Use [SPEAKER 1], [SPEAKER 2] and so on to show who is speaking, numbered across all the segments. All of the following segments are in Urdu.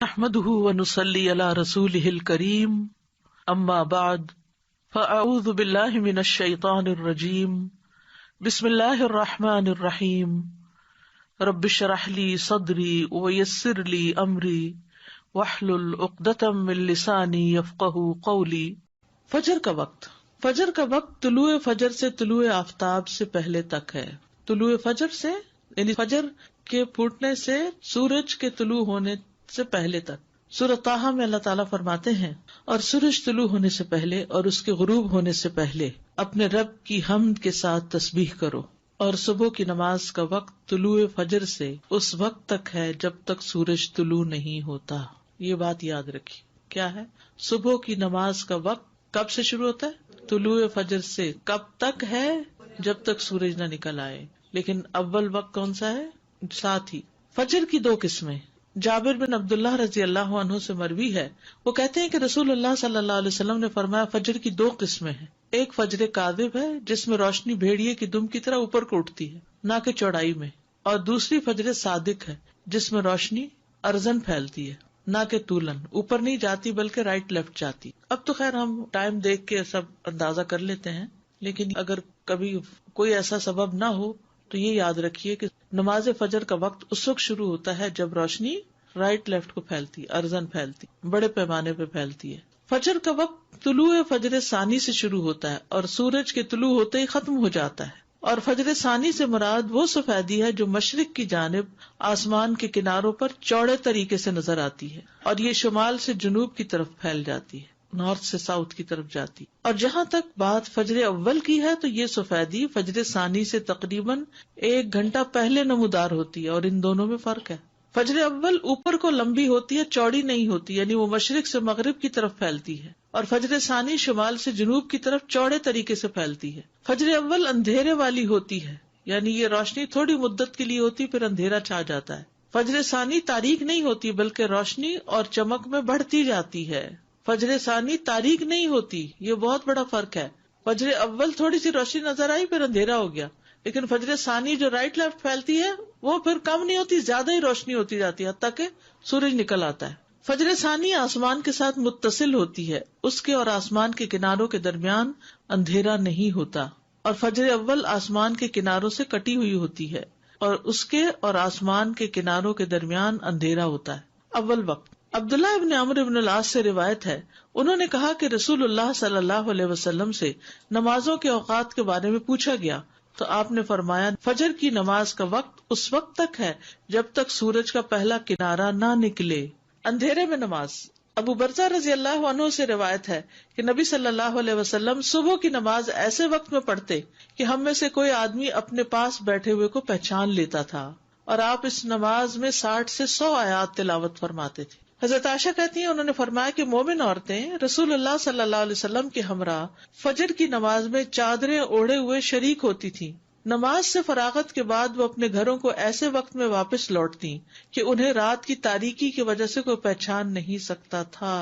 [SPEAKER 1] نحمده ونصلي على رسوله الكريم اما بعد فاعوذ بالله من الشيطان الرجيم بسم الله الرحمن الرحيم رب اشرح لي صدري ويسر لي امري واحلل عقدة من لساني يفقهوا قولي۔ فجر کا وقت طلوع فجر سے طلوع آفتاب سے پہلے تک ہے۔ طلوع فجر سے یعنی فجر کے پھوٹنے سے سورج کے طلوع ہونے سے پہلے تک۔ سورۃ طٰہٰ میں اللہ تعالیٰ فرماتے ہیں، اور سورج طلوع ہونے سے پہلے اور اس کے غروب ہونے سے پہلے اپنے رب کی حمد کے ساتھ تسبیح کرو، اور صبح کی نماز کا وقت طلوع فجر سے اس وقت تک ہے جب تک سورج طلوع نہیں ہوتا۔ یہ بات یاد رکھی، کیا ہے؟ صبح کی نماز کا وقت کب سے شروع ہوتا ہے؟ طلوع فجر سے۔ کب تک ہے؟ جب تک سورج نہ نکل آئے۔ لیکن اول وقت کون سا ہے؟ ساتھ ہی فجر کی دو قسمیں۔ جابر بن عبداللہ رضی اللہ عنہ سے مروی ہے، وہ کہتے ہیں کہ رسول اللہ صلی اللہ علیہ وسلم نے فرمایا، فجر کی دو قسمیں ہیں، ایک فجر کاذب ہے جس میں روشنی بھیڑیے کی دم کی طرح اوپر کو اٹھتی ہے نہ کہ چوڑائی میں، اور دوسری فجر صادق ہے جس میں روشنی ارزن پھیلتی ہے نہ کہ طولن، اوپر نہیں جاتی بلکہ رائٹ لیفٹ جاتی۔ اب تو خیر ہم ٹائم دیکھ کے سب اندازہ کر لیتے ہیں، لیکن اگر کبھی کوئی ایسا سبب نہ ہو تو یہ یاد رکھیے کہ نماز فجر کا وقت اس وقت شروع ہوتا ہے جب روشنی رائٹ لیفٹ کو پھیلتی، ارزن پھیلتی، بڑے پیمانے پہ پھیلتی ہے۔ فجر کا وقت طلوع فجر ثانی سے شروع ہوتا ہے اور سورج کے طلوع ہوتے ہی ختم ہو جاتا ہے، اور فجر ثانی سے مراد وہ سفیدی ہے جو مشرق کی جانب آسمان کے کناروں پر چوڑے طریقے سے نظر آتی ہے، اور یہ شمال سے جنوب کی طرف پھیل جاتی ہے، نارتھ سے ساؤتھ کی طرف جاتی۔ اور جہاں تک بات فجر اول کی ہے تو یہ سفیدی فجر ثانی سے تقریباً 1 گھنٹہ پہلے نمودار ہوتی ہے، اور ان دونوں میں فرق ہے۔ فجر اول اوپر کو لمبی ہوتی ہے، چوڑی نہیں ہوتی، یعنی وہ مشرق سے مغرب کی طرف پھیلتی ہے، اور فجر ثانی شمال سے جنوب کی طرف چوڑے طریقے سے پھیلتی ہے۔ فجر اول اندھیرے والی ہوتی ہے، یعنی یہ روشنی تھوڑی مدت کے لیے ہوتی، پھر اندھیرا چھا جاتا ہے۔ فجر ثانی تاریک نہیں ہوتی بلکہ روشنی اور چمک میں بڑھتی جاتی ہے۔ فجر ثانی تاریک نہیں ہوتی، یہ بہت بڑا فرق ہے۔ فجر اول تھوڑی سی روشنی نظر آئی پھر اندھیرا ہو گیا، لیکن فجر ثانی جو رائٹ لیفٹ پھیلتی ہے وہ پھر کم نہیں ہوتی، زیادہ ہی روشنی ہوتی جاتی ہے حتیٰ کہ سورج نکل آتا ہے۔ فجر ثانی آسمان کے ساتھ متصل ہوتی ہے، اس کے اور آسمان کے کناروں کے درمیان اندھیرا نہیں ہوتا، اور فجر اول آسمان کے کناروں سے کٹی ہوئی ہوتی ہے اور اس کے اور آسمان کے کناروں کے درمیان اندھیرا ہوتا ہے۔ اول وقت عبداللہ ابن عمرو ابن العاص سے روایت ہے، انہوں نے کہا کہ رسول اللہ صلی اللہ علیہ وسلم سے نمازوں کے اوقات کے بارے میں پوچھا گیا تو آپ نے فرمایا، فجر کی نماز کا وقت اس وقت تک ہے جب تک سورج کا پہلا کنارہ نہ نکلے۔ اندھیرے میں نماز۔ ابو برزہ رضی اللہ عنہ سے روایت ہے کہ نبی صلی اللہ علیہ وسلم صبح کی نماز ایسے وقت میں پڑھتے کہ ہم میں سے کوئی آدمی اپنے پاس بیٹھے ہوئے کو پہچان لیتا تھا، اور آپ اس نماز میں 60 سے 100 آیات تلاوت فرماتے تھے۔ حضرت عائشہ کہتی ہیں، انہوں نے فرمایا کہ مومن عورتیں رسول اللہ صلی اللہ علیہ وسلم کے ہمراہ فجر کی نماز میں چادریں اوڑھے ہوئے شریک ہوتی تھیں۔ نماز سے فراغت کے بعد وہ اپنے گھروں کو ایسے وقت میں واپس لوٹتی کہ انہیں رات کی تاریکی کی وجہ سے کوئی پہچان نہیں سکتا تھا۔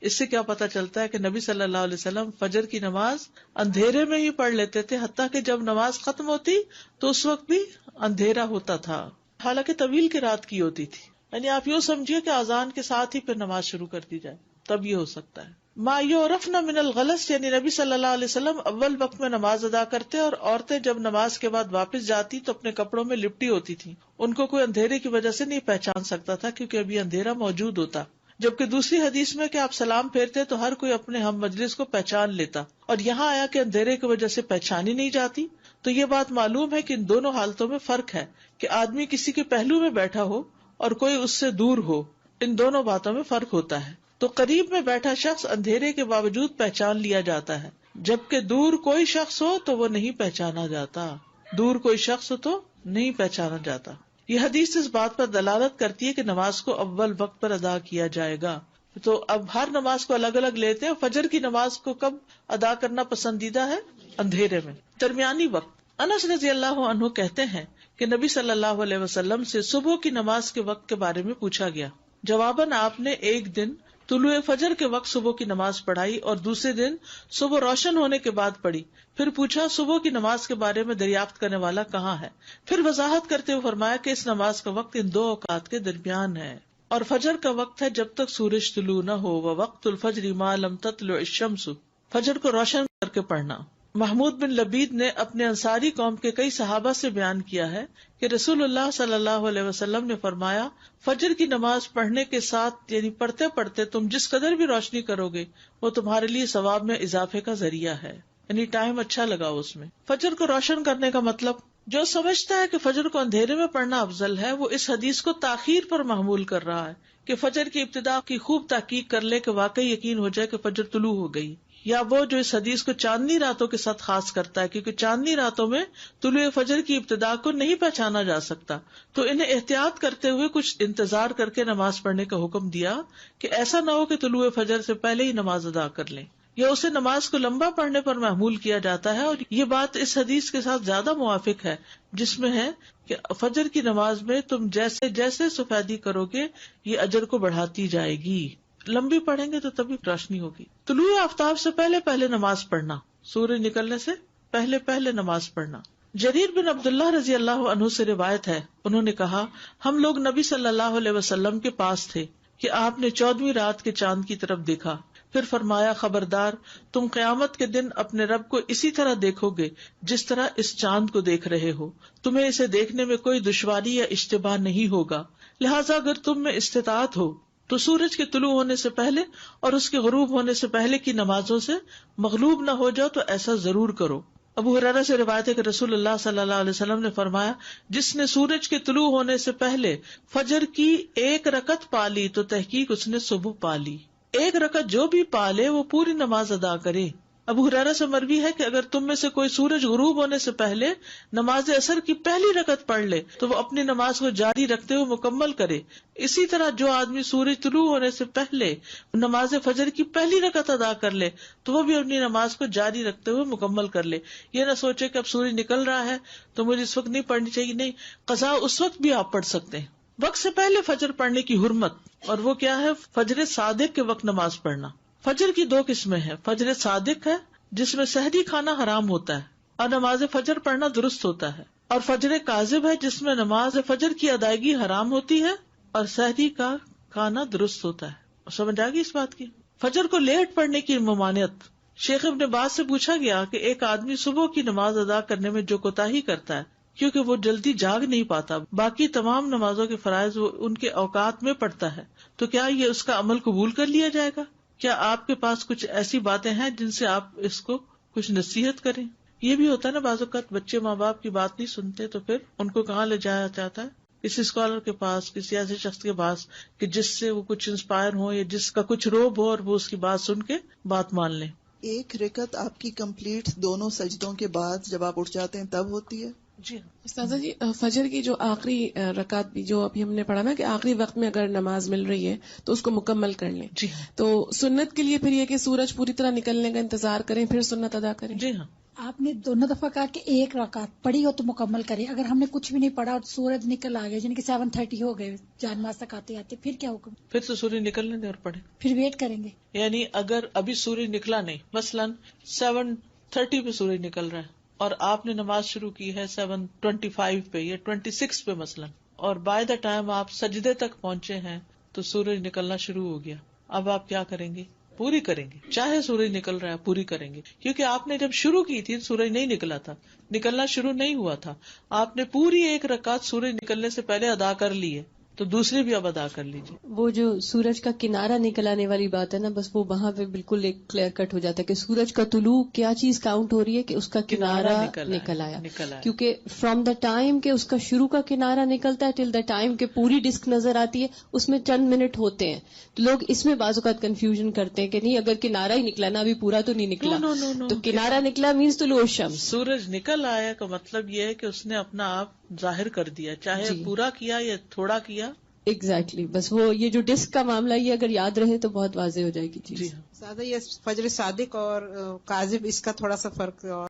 [SPEAKER 1] اس سے کیا پتہ چلتا ہے کہ نبی صلی اللہ علیہ وسلم فجر کی نماز اندھیرے میں ہی پڑھ لیتے تھے، حتیٰ کہ جب نماز ختم ہوتی تو اس وقت بھی اندھیرا ہوتا تھا، حالانکہ طویل کی رات کی ہوتی تھی۔ یعنی آپ یوں سمجھیے کہ اذان کے ساتھ ہی پھر نماز شروع کر دی جائے، تب یہ ہو سکتا ہے۔ ما یعرفن من الغلس، یعنی نبی صلی اللہ علیہ وسلم اول وقت میں نماز ادا کرتے، اور عورتیں جب نماز کے بعد واپس جاتی تو اپنے کپڑوں میں لپٹی ہوتی تھیں، ان کو کوئی اندھیرے کی وجہ سے نہیں پہچان سکتا تھا کیونکہ ابھی اندھیرا موجود ہوتا۔ جبکہ دوسری حدیث میں کہ آپ سلام پھیرتے تو ہر کوئی اپنے ہم مجلس کو پہچان لیتا، اور یہاں آیا کہ اندھیرے کی وجہ سے پہچانی نہیں جاتی، تو یہ بات معلوم ہے کہ ان دونوں حالتوں میں فرق ہے کہ آدمی کسی کے پہلو میں بیٹھا ہو اور کوئی اس سے دور ہو، ان دونوں باتوں میں فرق ہوتا ہے۔ تو قریب میں بیٹھا شخص اندھیرے کے باوجود پہچان لیا جاتا ہے، جبکہ دور کوئی شخص ہو تو وہ نہیں پہچانا جاتا، دور کوئی شخص ہو تو نہیں پہچانا جاتا۔ یہ حدیث اس بات پر دلالت کرتی ہے کہ نماز کو اول وقت پر ادا کیا جائے گا۔ تو اب ہر نماز کو الگ الگ لیتے ہیں، فجر کی نماز کو کب ادا کرنا پسندیدہ ہے؟ اندھیرے میں۔ درمیانی وقت۔ انس رضی اللہ عنہ کہتے ہیں کہ نبی صلی اللہ علیہ وسلم سے صبح کی نماز کے وقت کے بارے میں پوچھا گیا، جواباً آپ نے ایک دن طلوع فجر کے وقت صبح کی نماز پڑھائی اور دوسرے دن صبح روشن ہونے کے بعد پڑھی۔ پھر پوچھا، صبح کی نماز کے بارے میں دریافت کرنے والا کہاں ہے؟ پھر وضاحت کرتے ہوئے فرمایا کہ اس نماز کا وقت ان دو اوقات کے درمیان ہے۔ اور فجر کا وقت ہے جب تک سورج طلوع نہ ہو، ووقت الفجر ما لم تطلع الشمس، فجر کو روشن کر کے پڑھنا۔ محمود بن لبید نے اپنے انصاری قوم کے کئی صحابہ سے بیان کیا ہے کہ رسول اللہ صلی اللہ علیہ وسلم نے فرمایا، فجر کی نماز پڑھنے کے ساتھ یعنی پڑھتے پڑھتے تم جس قدر بھی روشنی کرو گے وہ تمہارے لیے ثواب میں اضافے کا ذریعہ ہے، یعنی ٹائم اچھا لگاؤ اس میں۔ فجر کو روشن کرنے کا مطلب، جو سمجھتا ہے کہ فجر کو اندھیرے میں پڑھنا افضل ہے وہ اس حدیث کو تاخیر پر محمول کر رہا ہے کہ فجر کی ابتدا کی خوب تحقیق کر لے کہ واقعی یقین ہو جائے کہ فجر طلوع ہو گئی، یا وہ جو اس حدیث کو چاندنی راتوں کے ساتھ خاص کرتا ہے کیونکہ چاندنی راتوں میں طلوع فجر کی ابتدا کو نہیں پہچانا جا سکتا، تو انہیں احتیاط کرتے ہوئے کچھ انتظار کر کے نماز پڑھنے کا حکم دیا کہ ایسا نہ ہو کہ طلوع فجر سے پہلے ہی نماز ادا کر لیں، یا اسے نماز کو لمبا پڑھنے پر محمول کیا جاتا ہے۔ اور یہ بات اس حدیث کے ساتھ زیادہ موافق ہے جس میں ہے کہ فجر کی نماز میں تم جیسے جیسے سفیدی کرو گے یہ اجر کو بڑھاتی جائے گی، لمبی پڑھیں گے تو تبھی روشنی ہوگی۔ طلوع آفتاب سے پہلے پہلے نماز پڑھنا، سورج نکلنے سے پہلے پہلے نماز پڑھنا۔ جریر بن عبداللہ رضی اللہ عنہ سے روایت ہے، انہوں نے کہا، ہم لوگ نبی صلی اللہ علیہ وسلم کے پاس تھے کہ آپ نے 14ویں رات کے چاند کی طرف دیکھا، پھر فرمایا، خبردار، تم قیامت کے دن اپنے رب کو اسی طرح دیکھو گے جس طرح اس چاند کو دیکھ رہے ہو، تمہیں اسے دیکھنے میں کوئی دشواری یا اشتباہ نہیں ہوگا، لہٰذا اگر تم میں استطاعت ہو تو سورج کے طلوع ہونے سے پہلے اور اس کے غروب ہونے سے پہلے کی نمازوں سے مغلوب نہ ہو جاؤ تو ایسا ضرور کرو۔ ابو ہریرہ سے روایت ہے کہ رسول اللہ صلی اللہ علیہ وسلم نے فرمایا، جس نے سورج کے طلوع ہونے سے پہلے فجر کی 1 رکعت پا لی تو تحقیق اس نے صبح پا لی، 1 رکعت جو بھی پا لے وہ پوری نماز ادا کرے۔ ابو ہریرہ سے مروی ہے کہ اگر تم میں سے کوئی سورج غروب ہونے سے پہلے نماز عصر کی پہلی رکعت پڑھ لے تو وہ اپنی نماز کو جاری رکھتے ہوئے مکمل کرے، اسی طرح جو آدمی سورج طلوع ہونے سے پہلے نماز فجر کی پہلی رکعت ادا کر لے تو وہ بھی اپنی نماز کو جاری رکھتے ہوئے مکمل کر لے۔ یہ نہ سوچے کہ اب سورج نکل رہا ہے تو مجھے اس وقت نہیں پڑھنی چاہیے، نہیں، قضا اس وقت بھی آپ پڑھ سکتے ہیں۔ وقت سے پہلے فجر پڑھنے کی حرمت، اور وہ کیا ہے؟ فجر صادق کے وقت نماز پڑھنا۔ فجر کی 2 قسمیں ہیں، فجر صادق ہے جس میں سحری کھانا حرام ہوتا ہے اور نماز فجر پڑھنا درست ہوتا ہے، اور فجر کاذب ہے جس میں نماز فجر کی ادائیگی حرام ہوتی ہے اور سحری کا کھانا درست ہوتا ہے۔ سمجھ آ گئی اس بات کی؟ فجر کو لیٹ پڑھنے کی ممانعت۔ شیخ ابن باز سے پوچھا گیا کہ ایک آدمی صبح کی نماز ادا کرنے میں جو کوتاہی کرتا ہے کیونکہ وہ جلدی جاگ نہیں پاتا، باقی تمام نمازوں کے فرائض وہ ان کے اوقات میں پڑھتا ہے، تو کیا یہ اس کا عمل قبول کر لیا جائے گا؟ کیا آپ کے پاس کچھ ایسی باتیں ہیں جن سے آپ اس کو کچھ نصیحت کریں؟ یہ بھی ہوتا ہے نا، بعض اوقات بچے ماں باپ کی بات نہیں سنتے تو پھر ان کو کہاں لے جایا جاتا ہے؟ کسی اسکالر کے پاس، کسی ایسے شخص کے پاس کہ جس سے وہ کچھ انسپائر ہو یا جس کا کچھ روب ہو اور وہ اس کی بات سن کے بات مان لیں۔
[SPEAKER 2] 1 رکعت آپ کی کمپلیٹ دونوں سجدوں کے بعد جب آپ اٹھ جاتے ہیں تب ہوتی ہے؟
[SPEAKER 1] جی
[SPEAKER 3] استاذہ جی، فجر کی جو آخری رکعت بھی جو ابھی ہم نے پڑھا نا کہ آخری وقت میں اگر نماز مل رہی ہے تو اس کو مکمل کر لیں،
[SPEAKER 1] جی
[SPEAKER 3] تو سنت کے لیے پھر یہ کہ سورج پوری طرح نکلنے کا انتظار کریں پھر سنت ادا کریں؟
[SPEAKER 1] جی ہاں،
[SPEAKER 4] آپ نے دونوں دفعہ کہا کہ 1 رکعت پڑھی ہو تو مکمل کریں، اگر ہم نے کچھ بھی نہیں پڑھا اور سورج نکل آ گیا یعنی کہ 7:30 ہو گئے جان نماز تک آتے آتے، پھر کیا حکم؟
[SPEAKER 1] پھر تو سورج نکلنے دیں اور پڑھیں۔
[SPEAKER 4] پھر ویٹ کریں گے؟
[SPEAKER 1] یعنی اگر ابھی سورج نکلا نہیں، مثلاً 7:30 پہ سورج نکل رہا ہے اور آپ نے نماز شروع کی ہے 7:25 پہ یا 26 پہ مثلاً، اور بائی دا ٹائم آپ سجدے تک پہنچے ہیں تو سورج نکلنا شروع ہو گیا، اب آپ کیا کریں گے؟ پوری کریں گے، چاہے سورج نکل رہا ہے پوری کریں گے، کیونکہ آپ نے جب شروع کی تھی سورج نہیں نکلا تھا، نکلنا شروع نہیں ہوا تھا، آپ نے پوری 1 رکعت سورج نکلنے سے پہلے ادا کر لی ہے تو دوسری بھی اب ادا کر لیجیے۔
[SPEAKER 5] وہ جو سورج کا کنارہ نکل آنے والی بات ہے نا، بس وہ وہاں پہ بالکل ایک کلیئر کٹ ہو جاتا ہے کہ سورج کا طلوع کیا چیز کاؤنٹ ہو رہی ہے کہ اس کا کنارہ نکل آیا، کیونکہ فرام دا ٹائم کہ اس کا شروع کا کنارہ نکلتا ہے ٹل دا ٹائم کہ پوری ڈسک نظر آتی ہے اس میں چند منٹ ہوتے ہیں، تو لوگ اس میں بعض اوقات کنفیوژن کرتے ہیں کہ نہیں اگر کنارہ ہی نکلا نا ابھی پورا تو نہیں نکلا، تو کنارہ نکلا مینس طلوع الشمس،
[SPEAKER 1] سورج نکل آیا کا مطلب یہ ہے کہ اس نے اپنا آپ ظاہر کر دیا، چاہے پورا کیا یا تھوڑا کیا۔
[SPEAKER 5] ایگزیکٹلی، بس وہ یہ جو ڈسک کا معاملہ یہ اگر یاد رہے تو بہت واضح ہو جائے گی چیز۔
[SPEAKER 2] زیادہ یہ فجر صادق اور کاذب اس کا تھوڑا سا فرق اور